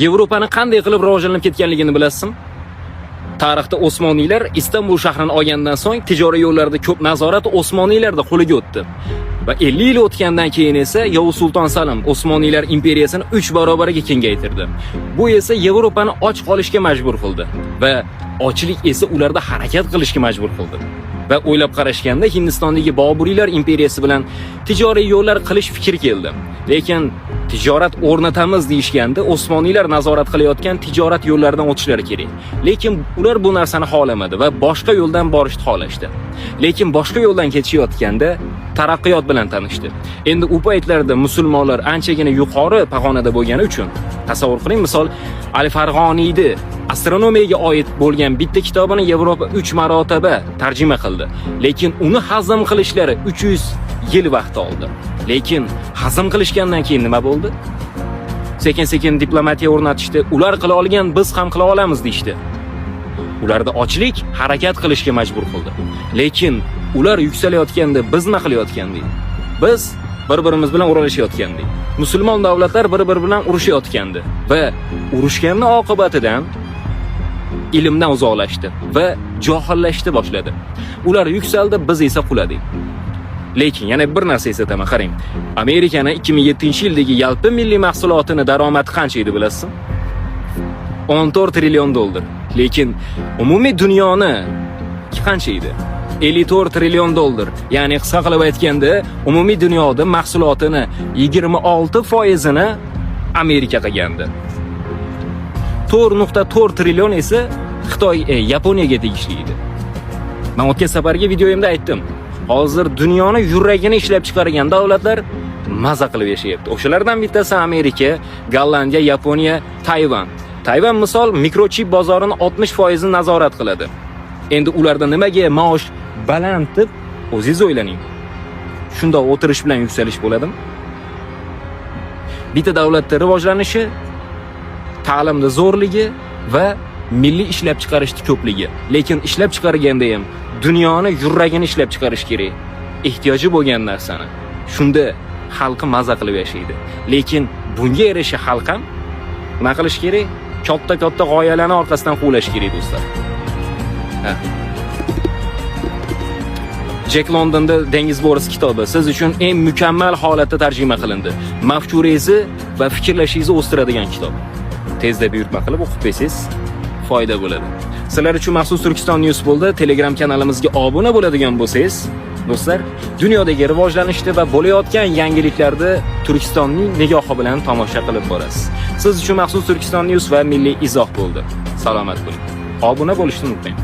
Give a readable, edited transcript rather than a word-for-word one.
Yevropani qanday qilib rivojlanib ketganligini bilasizmi? Tarixda Osmoniylar Istanbul shahrini olgandan so'ng tijoriy yo'llarda ko'p nazorat Osmoniylarda qo'liga o'tdi. Va 50 yil o'tgandan keyin esa Yovuz Sulton Salim Osmoniylar imperiyasini 3 barobariga kengaytirdi. Bu esa Yevropani och qolishga majbur qildi va ochlik esa ularda harakat qilishga majbur qildi. Va o'ylab qarashganda Hindistondagi Boburiylar imperiyasi bilan tijoriy yo'llar qilish fikri keldi. Lekin tijorat o'rnatamiz deyishganda Osmoniylar nazorat qilayotgan tijorat yo'llaridan o'tishlari kerak. Lekin ular bu narsani xohlamadi va boshqa yo'ldan borishni xohlashdi. Lekin boshqa yo'ldan ketishayotganda taraqqiyot bilan tanishdi. Endi u paytlarda musulmonlar anchagina yuqori pog'onada bo'lgani uchun tasavvur qiling, misol Al-Farg'oniyni astronomiyaga oid bo'lgan bitta kitobini Yevropa 3 marotaba tarjima qildi. Lekin uni hazm qilishlari 300 yil vaqt oldi. Lekin hazm qilishgandan keyin nima bo'ldi? Sekin-sekin diplomatiya o'rnatishdi. Ular qila olgan biz ham qila olamiz deydi. Ularda ochlik harakat qilishga majbur qildi. Lekin ular yuksalayotganda biz nima qilayotgandik? Biz bir-birimiz bilan urushayotgandik. Musulmon davlatlar bir-biri bilan urushayotgandi va urushganning oqibatidan ilmdan uzoqlashdi va johillashdi boshladi. Ular yuksaldi, biz esa quladik. Lekin yana bir narsa esataman, qarang. Amerikaning 2007-yildagi yalpi milliy mahsulotini daromadi qancha edi bilasizmi? 14 trillion dollar. Lekin umumiy dunyoni qancha edi? 54 trillion dollar. Ya'ni qisqa qilib aytganda, umumiy dunyoda mahsulotini 26%ni Amerika qilgandi. 4.4 trillion esa Xitoy, Yaponiyaga tegishli edi. Men o'tgan safargi videoyimda aytdim. Hozir dunyoni yuragini ishlab chiqargan davlatlar maza qilib yashayapti. O'shalardan bittasi Amerika, Gollandiya, Yaponiya, Tayvan. Tayvan misol mikrochip bozorini 60% ni nazorat qiladi. Endi ularda nimaga maosh baland deb o'zingiz o'ylaning. Shunda o'tirish bilan yuksalish bo'ladimi? Bitta davlatda rivojlanishi ta'limda zo'rligi va milliy ishlab chiqarishning ko'pligi. Lekin ishlab chiqarganda ham dunyoni yuragini ishlab chiqarish kerak. Ehtiyoji bo'lgan narsani. Shunda xalqi maza qilib yashaydi. Lekin bunga erisha xalq ham nima qilish kerak? Katta-katta g'oyalarni orqasidan quvlash kerak, do'stlar. Jack Londonda Dengiz Boris kitobi siz uchun eng mukammal holatda tarjima qilindi. Mafkurangizni va fikrlashingizni o'stiradigan kitob. Tezda buyurtma qilib o'qib bersangiz foyda bo'ladi. Sizlar uchun maxsus Turkiston News bo'ldi. Telegram kanalimizga obuna bo'ladigan bo'lsangiz, do'stlar, dunyodagi rivojlanishni va bo'layotgan yangiliklarni Turkistonning nigohi bilan tomosha qilib borasiz. Siz uchun maxsus Turkiston News va milliy izoh bo'ldi. Salomat bo'ling. Obuna bo'lishni unutmang.